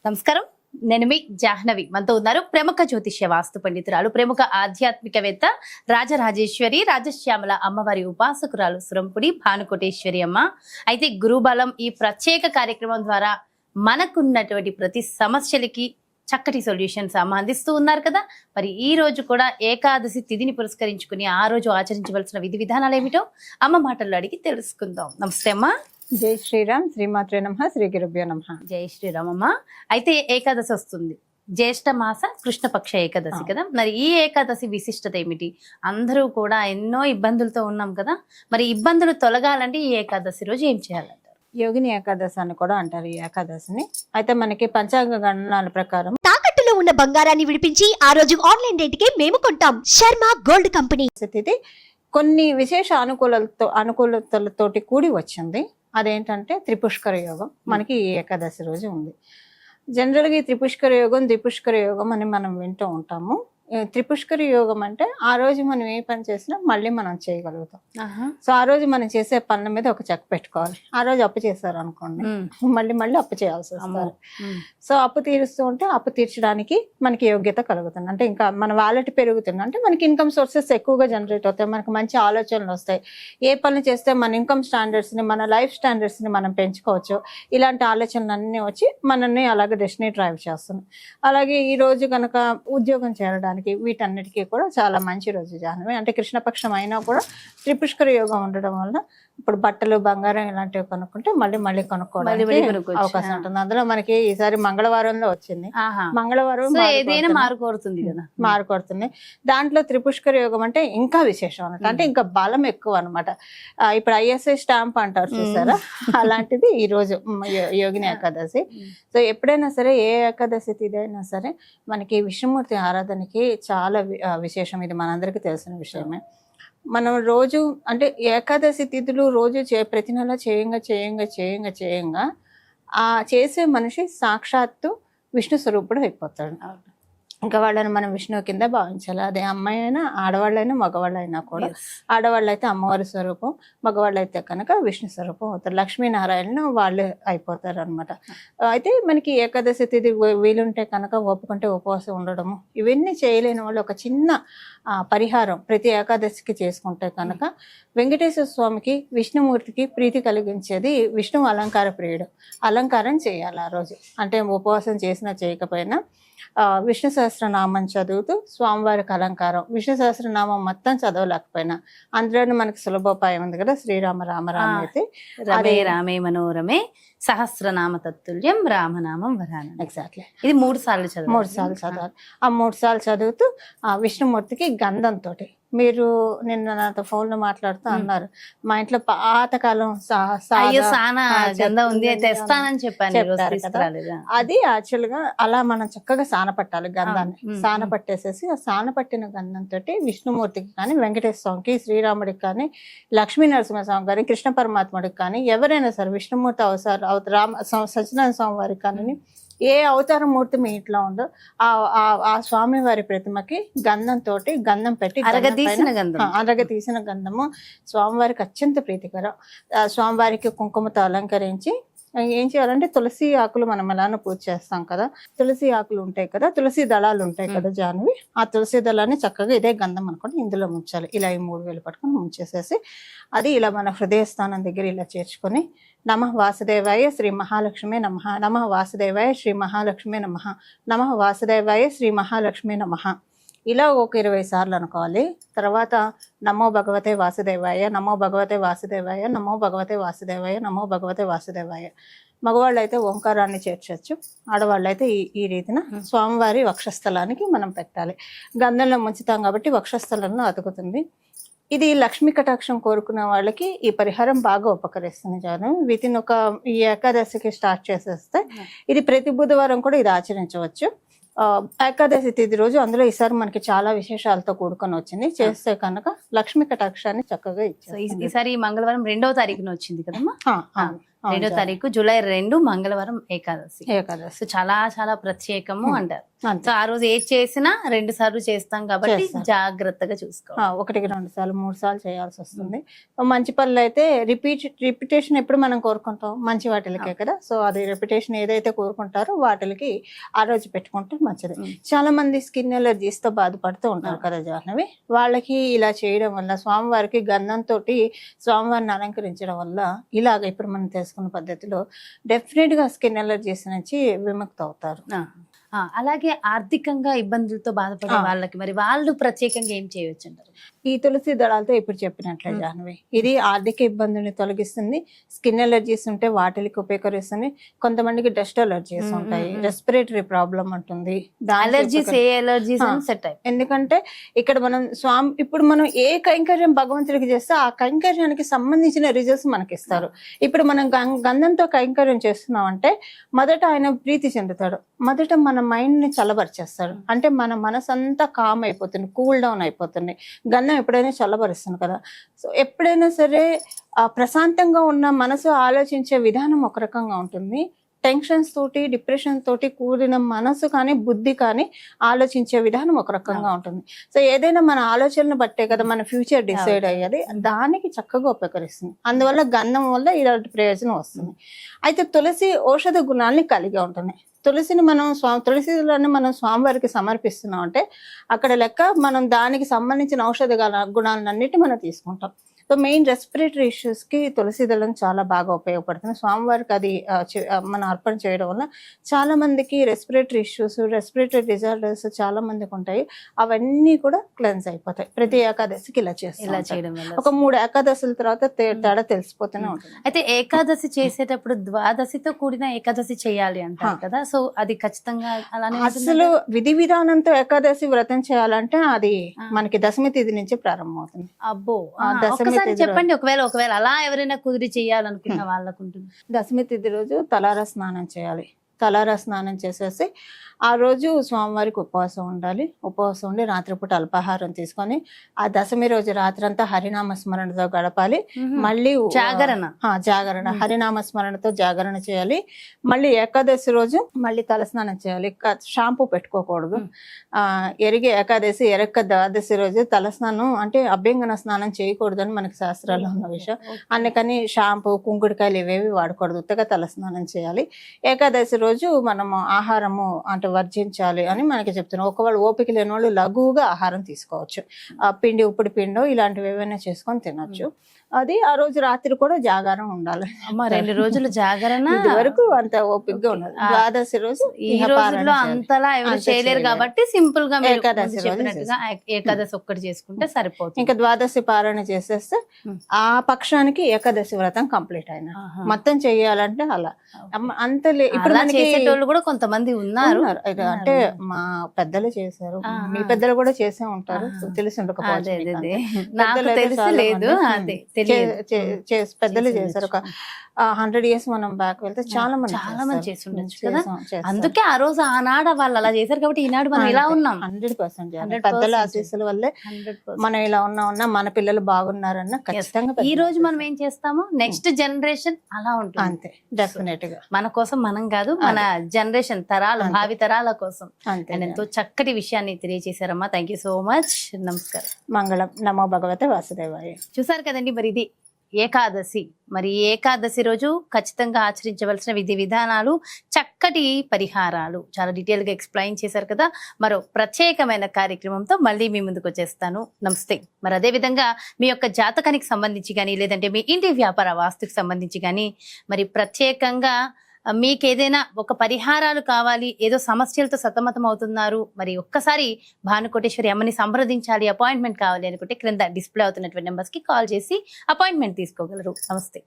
నమస్కారం. నేను మీ జాహ్నవి. మనతో ఉన్నారు ప్రముఖ జ్యోతిష్య వాస్తు పండితురాలు, ప్రముఖ ఆధ్యాత్మికవేత్త రాజరాజేశ్వరి రాజశ్యామల అమ్మవారి ఉపాసకురాలు సురంపుడి భానుకోటేశ్వరి అమ్మ. అయితే గురుబలం ఈ ప్రత్యేక కార్యక్రమం ద్వారా మనకున్నటువంటి ప్రతి సమస్యలకి చక్కటి సొల్యూషన్స్ అమ్మ అందిస్తూ ఉన్నారు కదా. మరి ఈ రోజు కూడా ఏకాదశి తిథిని పురస్కరించుకుని ఆ రోజు ఆచరించవలసిన విధి విధానాలు ఏమిటో అమ్మ మాటల్లో అడిగి తెలుసుకుందాం. నమస్తే అమ్మ. జై శ్రీరామ్. శ్రీమాత్రే నమః. శ్రీ గురుభ్యో నమః. జై శ్రీరామ్ అమ్మ. అయితే ఏకాదశి వస్తుంది, జ్యేష్ఠ మాస కృష్ణపక్ష ఏకాదశి కదా. మరి ఈ ఏకాదశి విశిష్టత ఏమిటి? అందరూ కూడా ఎన్నో ఇబ్బందులతో ఉన్నాం కదా. మరి ఇబ్బందులు తొలగాలంటే ఈ ఏకాదశి రోజు ఏం చేయాలంటారు? యోగిని ఏకాదశి అని కూడా అంటారు ఈ ఏకాదశిని. అయితే మనకి పంచాంగ గణనాల ప్రకారం తాకట్టులో ఉన్న బంగారాన్ని విడిపించి ఆ రోజు ఆన్లైన్ రేటుకే మేము కొంటాం. Sharma gold company. ఇది కొన్ని విశేష అనుకూలతలతోటి కూడి వచ్చింది. అదేంటంటే త్రిపుష్కర యోగం మనకి ఈ ఏకాదశి రోజు ఉంది. జనరల్గా ఈ త్రిపుష్కర యోగం ద్విపుష్కర యోగం అని మనం వింటూ ఉంటాము. త్రిపుష్కర యోగం అంటే ఆ రోజు మనం ఏ పని చేసినా మళ్ళీ మనం చేయగలుగుతాం. సో ఆ రోజు మనం చేసే పనుల మీద ఒక చెక్ పెట్టుకోవాలి. ఆ రోజు అప్పు చేశారు అనుకోండి, మళ్ళీ అప్పు చేయాల్సి వస్తుంది. సో అప్పు తీరుస్తూ ఉంటే అప్పు తీర్చడానికి మనకి యోగ్యత కలుగుతుంది. అంటే ఇంకా మన వాలెట్ పెరుగుతుంది, అంటే మనకి ఇన్కమ్ సోర్సెస్ ఎక్కువగా జనరేట్ అవుతాయి, మనకి మంచి ఆలోచనలు వస్తాయి. ఏ పనులు చేస్తే మన ఇన్కమ్ స్టాండర్డ్స్ని, మన లైఫ్ స్టాండర్డ్స్ని మనం పెంచుకోవచ్చు. ఇలాంటి ఆలోచనలు అన్నీ వచ్చి మనల్ని అలాగే డెస్టినీ డ్రైవ్ చేస్తుంది. అలాగే ఈ రోజు కనుక ఉద్యోగం చేరడానికి వీటన్నిటికీ కూడా చాలా మంచి రోజు జాహ్నవి. అంటే కృష్ణపక్షం అయినా కూడా త్రిపుష్కర యోగం ఉండడం వల్ల ఇప్పుడు బట్టలు, బంగారం ఇలాంటివి కొనుక్కుంటే మళ్ళీ కొనుక్కోవడానికి అవకాశం ఉంటుంది. అందులో మనకి ఈసారి మంగళవారంలో వచ్చింది. మంగళవారం మారుకోరుతుంది. దాంట్లో త్రిపుష్కర యోగం అంటే ఇంకా విశేషం అన్నమాట. అంటే ఇంకా బలం ఎక్కువ అనమాట. ఇప్పుడు ISI స్టాంప్ అంటారు చూసారా, అలాంటిది ఈ రోజు యోగిని ఏకాదశి. సో ఎప్పుడైనా సరే ఏ ఏకాదశి తిథి అయినా సరే మనకి విష్ణుమూర్తి ఆరాధనకి చాలా విశేషం. ఇది మనందరికీ తెలిసిన విషయమే. మనం రోజు అంటే ఏకాదశి తిథులు రోజు ప్రతి నెల చేయంగా ఆ చేసే మనిషి సాక్షాత్తు విష్ణు స్వరూపుడు అయిపోతాడు. ఇంకా వాళ్ళని మనం విష్ణువు కింద భావించాలి. అదే అమ్మాయి అయినా, ఆడవాళ్ళైనా, మగవాళ్ళైనా కూడా. ఆడవాళ్ళు అయితే అమ్మవారి స్వరూపం, మగవాళ్ళు అయితే కనుక విష్ణు స్వరూపం అవుతారు. లక్ష్మీనారాయణ వాళ్ళు అయిపోతారు అనమాట. అయితే మనకి ఏకాదశి తిథి వీలుంటే కనుక ఒప్పుకుంటే ఉపవాసం ఉండడము, ఇవన్నీ చేయలేని వాళ్ళు ఒక చిన్న పరిహారం ప్రతి ఏకాదశికి చేసుకుంటే కనుక వెంకటేశ్వర స్వామికి, విష్ణుమూర్తికి ప్రీతి కలిగించేది విష్ణువు అలంకార ప్రియుడు. అలంకారం చేయాలి ఆ రోజు. అంటే ఉపవాసం చేసినా చేయకపోయినా విష్ణు సహస్రనామం చదువుతూ స్వామివారికి అలంకారం. విష్ణు సహస్రనామం మొత్తం చదవలేకపోయినా అందులోనే మనకి సులభోపాయం ఉంది కదా, శ్రీరామ రామ రామ అయితే రమే రామే మనోరమే సహస్రనామ తత్తుల్యం రామనామం వరాన. ఎగ్జాక్ట్లీ. ఇది 3 సార్లు చదవాలి. ఆ 3 సార్లు చదువుతూ ఆ విష్ణుమూర్తికి గంధంతో, మీరు నిన్న నాతో ఫోన్ లో మాట్లాడుతూ అన్నారు మా ఇంట్లో పాతకాలం అది యాక్చువల్ గా అలా మనం చక్కగా సానపట్టాలి గంధాన్ని. సానపట్టేసేసి ఆ సానపట్టిన గంధంతో విష్ణుమూర్తికి కానీ, వెంకటేశ్వర స్వామికి, శ్రీరాముడికి కానీ, లక్ష్మీ నరసింహస్వామి కానీ, కృష్ణ పరమాత్ముడికి కానీ, ఎవరైనా సరే విష్ణుమూర్తి సత్యనారాయణ స్వామి వారికి కానీ, ఏ అవతార మూర్తి మీ ఇంట్లో ఉందో ఆ స్వామి వారి ప్రతిమకి గంధం పెట్టి అరగతీసిన గంధము స్వామివారికి అత్యంత ప్రీతికరం. స్వామివారికి కుంకుమతో అలంకరించి ఏం చేయాలంటే తులసి ఆకులు మనం ఎలానో పూజ చేస్తాం కదా, తులసి ఆకులు ఉంటాయి కదా, తులసి దళాలు ఉంటాయి కదా జాహ్నవి, ఆ తులసి దళాన్ని చక్కగా ఇదే గంధం అనుకోండి ఇందులో ముంచాలి. ఇలా ఈ 3 వేలు పట్టుకొని ముంచేసేసి అది ఇలా మన హృదయ స్థానం దగ్గర ఇలా చేర్చుకొని నమః వాసుదేవాయ శ్రీ మహాలక్ష్మి నమః, నమః వాసుదేవాయ శ్రీ మహాలక్ష్మి నమః, నమః వాసుదేవాయ శ్రీ మహాలక్ష్మి నమః ఇలా ఒక 20 సార్లు అనుకోవాలి. తర్వాత నమో భగవతే వాసుదేవాయ, నమో భగవతే వాసుదేవాయ, నమో భగవతే వాసుదేవాయ, నమో భగవతే వాసుదేవాయ. మగవాళ్ళు అయితే ఓంకారాన్ని చేర్చచ్చు, ఆడవాళ్ళు అయితే ఈ రీతిన స్వామివారి వక్షస్థలానికి మనం పెట్టాలి. గంధంలో ముంచుతాం కాబట్టి వక్షస్థలంలో అతుకుతుంది. ఇది లక్ష్మీ కటాక్షం కోరుకునే వాళ్ళకి ఈ పరిహారం బాగా ఉపకరిస్తుంది. జాను వితిన్ ఈ ఏకాదశికి స్టార్ట్ చేసేస్తే ఇది ప్రతి బుధవారం కూడా ఇది ఆచరించవచ్చు. ఏకాదశి తిథి రోజు అందులో ఈసారి మనకి చాలా విశేషాలతో కూడుకొని వచ్చింది. చేస్తే కనుక లక్ష్మీ కటాక్షాన్ని చక్కగా ఇచ్చారు. ఈసారి మంగళవారం 2వ తారీఖున వచ్చింది కదమ్మా. 2వ తారీఖు జూలై 2 మంగళవారం ఏకాదశి. ఏకాదశి సో చాలా చాలా ప్రత్యేకము అంటారు. అంతే. సో ఆ రోజు ఏది చేసినా 2 సార్లు చేస్తాం కాబట్టి చేస్తాం. జాగ్రత్తగా చూసుకోవాలి. 1కి 2 సార్లు 3 సార్లు చేయాల్సి వస్తుంది. మంచి పనులు అయితే రిపిటేషన్ ఎప్పుడు మనం కోరుకుంటాం మంచి వాటిలకే కదా. సో అది రిపిటేషన్ ఏదైతే కోరుకుంటారో వాటికి ఆ రోజు పెట్టుకుంటే మంచిది. చాలా మంది స్కిన్ ఎలర్జీస్ తో బాధపడుతూ ఉంటారు కదా జాహ్నవి. వాళ్ళకి ఇలా చేయడం వల్ల స్వామివారికి గంధంతో స్వామివారిని అలంకరించడం వల్ల ఇలాగ ఇప్పుడు మనం తెలుసుకున్న పద్ధతిలో డెఫినెట్ గా స్కిన్ ఎలర్జీస్ నుంచి విముక్తి అవుతారు. అలాగే ఆర్థికంగా ఇబ్బందులతో బాధపడే వాళ్ళకి మరి వాళ్ళు ప్రత్యేకంగా ఏం చేయవచ్చు అంటారు? ఈ తులసి దళాలతో ఇప్పుడు చెప్పినట్లే జాహ్నవి, ఇది ఆర్థిక ఇబ్బందుల్ని తొలగిస్తుంది. స్కిన్ ఎలర్జీస్ ఉంటే వాటికి ఉపయోగిస్తుంది. కొంతమందికి డస్ట్ ఎలర్జీస్ ఉంటాయి, రెస్పిరేటరీ ప్రాబ్లం ఉంటుంది. అలర్జీస్ ఏ అలర్జీస్ సెట్ అయ్యి, ఎందుకంటే ఇక్కడ మనం ఇప్పుడు మనం ఏ కైంకర్యం భగవంతుడికి చేస్తే ఆ కైంకర్యానికి సంబంధించిన రిజల్ట్స్ మనకి ఇస్తారు. ఇప్పుడు మనం గంధంతో కైంకర్యం చేస్తున్నాం అంటే మొదట ఆయన ప్రీతి చెందుతాడు, మొదట మన మైండ్ ని చల్లబరిచేస్తాడు. అంటే మన మనసు అంతా కామ్ అయిపోతుంది, కూల్ డౌన్ అయిపోతుంది. గంధం ఎప్పుడైనా చల్లబరుస్తుంది కదా. సో ఎప్పుడైనా సరే ప్రశాంతంగా ఉన్న మనసు ఆలోచించే విధానం ఒక రకంగా ఉంటుంది. టెన్షన్స్ తోటి డిప్రెషన్ తోటి కూడిన మనసు కానీ బుద్ధి కానీ ఆలోచించే విధానం ఒక రకంగా ఉంటుంది. సో ఏదైనా మన ఆలోచనలు బట్టే కదా మన ఫ్యూచర్ డిసైడ్ అయ్యేది. దానికి చక్కగా ఉపకరిస్తుంది. అందువల్ల గంధం వల్ల ఇలాంటి ప్రయోజనం వస్తుంది. అయితే తులసి ఔషధ గుణాలని కలిగి ఉంటుంది. తులసిని మనం తులసిని మనం స్వామివారికి సమర్పిస్తున్నాం అంటే అక్కడ లెక్క మనం దానికి సంబంధించిన ఔషధ గుణాలన్నిటి మనం తీసుకుంటాం. సో మెయిన్ రెస్పిరేటరీ ఇష్యూస్ కి తులసి దళం చాలా బాగా ఉపయోగపడుతుంది. స్వామివారికి అది మనం అర్పణ చేయడం వల్ల చాలా మందికి రెస్పిరేటరీ ఇష్యూస్, రెస్పిరేటరీ డిజార్డర్స్ చాలా మందికి ఉంటాయి. అవన్నీ కూడా క్లెన్స్ అయిపోతాయి. ప్రతి ఏకాదశికి ఇలా చేయడం వల్ల ఒక 3 ఏకాదశుల తర్వాత తేడా తెలిసిపోతూనే ఉంటుంది. అయితే ఏకాదశి చేసేటప్పుడు ద్వాదశితో కూడిన ఏకాదశి చేయాలి అంటారు కదా. సో అది ఖచ్చితంగా అలానే అసలు విధి విధానంతో ఏకాదశి వ్రతం చేయాలంటే అది మనకి దశమి తిథి నుంచి ప్రారంభం అవుతుంది. అబ్బో, దశమి చెప్పండి. ఒకవేళ అలా ఎవరైనా కుదిరి చేయాలనుకున్న వాళ్ళకు ఉంటుంది. దశమి తిథి రోజు తలారా స్నానం చేయాలి. తలారా స్నానం చేసేసి ఆ రోజు స్వామివారికి ఉపవాసం ఉండాలి. ఉపవాసం ఉండి రాత్రిపూట అల్పాహారం తీసుకొని ఆ దశమి రోజు రాత్రంతా హరినామ స్మరణతో గడపాలి. మళ్ళీ జాగరణ హరినామ స్మరణతో జాగరణ చేయాలి. మళ్ళీ ఏకాదశి రోజు మళ్ళీ తలస్నానం చేయాలి. షాంపూ పెట్టుకోకూడదు. ఎరిగే ఏకాదశి ఎరక్క ద్వాదశి రోజు తలస్నానం అంటే అభ్యంగన స్నానం చేయకూడదు అని మనకి శాస్త్రాల్లో ఉన్న విషయం. అందుకని షాంపూ కుంకుడుకాయలు ఇవేవి వాడకూడదు, ఉత్తగా తలస్నానం చేయాలి. ఏకాదశి రోజు మనము ఆహారము అంటే వర్జించాలి అని మనకి చెప్తున్నాం. ఒకవేళ ఓపిక లేని వాళ్ళు లఘువుగా ఆహారం తీసుకోవచ్చు. పిండి ఉప్పుడు పిండో ఇలాంటివి ఏవైనా చేసుకొని తినొచ్చు. అది ఆ రోజు రాత్రి కూడా జాగారం ఉండాలి. 2 రోజులు జాగరణ ఇది వరకు అంత ఓపికగా ఉన్నది. ద్వాదశి రోజు ఈ రోజుల్లో అంతలా ఎవరు చేయలేరు కాబట్టి సింపుల్ గా ఏకాదశి చెప్పినట్టుగా ఏకాదశి ఒక్కటి చేసుకుంటే సరిపోతుంది. ఇంకా ద్వాదశి పారాయణ చేసేస్తే ఆ పక్షానికి ఏకాదశి వ్రతం కంప్లీట్ అయిన. మొత్తం చెయ్యాలంటే అలా అంత ఇప్పుడు చేసేటోళ్ళు కూడా కొంతమంది ఉన్నారు. అంటే మా పెద్దలు చేశారు, మీ పెద్దలు కూడా చేసే ఉంటారు, తెలిసి ఉండకపోవచ్చు. పెద్దలు చేశారు. ఒక 100 years మనం బ్యాక్ వెళ్తే చాలా మంది చేసి ఉండొచ్చు కదా. అందుకే ఆ రోజు ఆనాడు వాళ్ళు అలా చేశారు కాబట్టి ఈనాడు మనం ఇలా ఉన్నాం. 100% పెద్దల ఆశీస్సుల వల్లే మనం ఇలా ఉన్నా మన పిల్లలు బాగున్నారన్న ఖచ్చితంగా. ఈ రోజు మనం ఏం చేస్తామో నెక్స్ట్ జనరేషన్ అలా ఉంటుంది. అంతే, డెఫినెట్ గా మన కోసం మనం కాదు, మన జనరేషన్ తరాల భావి తరాల కోసం. ఎంతో చక్కటి విషయాన్ని తెలియజేశారమ్మా. Thank you so much. నమస్కారం. మంగళం. నమో భగవతే వాసుదేవాయ. చూసారు కదండి, మరి ఇది ఏకాదశి. మరి ఏకాదశి రోజు ఖచ్చితంగా ఆచరించవలసిన విధి విధానాలు, చక్కటి పరిహారాలు చాలా డీటెయిల్ గా ఎక్స్ప్లెయిన్ చేశారు కదా. మరో ప్రత్యేకమైన కార్యక్రమంతో మళ్ళీ మీ ముందుకు వచ్చేస్తాను. నమస్తే. మరి అదే విధంగా మీ యొక్క జాతకానికి సంబంధించి కానీ, లేదంటే మీ ఇంటి వ్యాపార వాస్తుకు సంబంధించి కానీ, మరి ప్రత్యేకంగా మీకు ఏదైనా ఒక పరిహారాలు కావాలి, ఏదో సమస్యలతో సతమతం అవుతున్నారు, మరి ఒక్కసారి భానుకోటేశ్వరి అమ్మని సంప్రదించాలి, అపాయింట్మెంట్ కావాలి అనుకుంటే క్రింద డిస్ప్లే అవుతున్నటువంటి నెంబర్స్ కి కాల్ చేసి అపాయింట్మెంట్ తీసుకోగలరు. నమస్తే.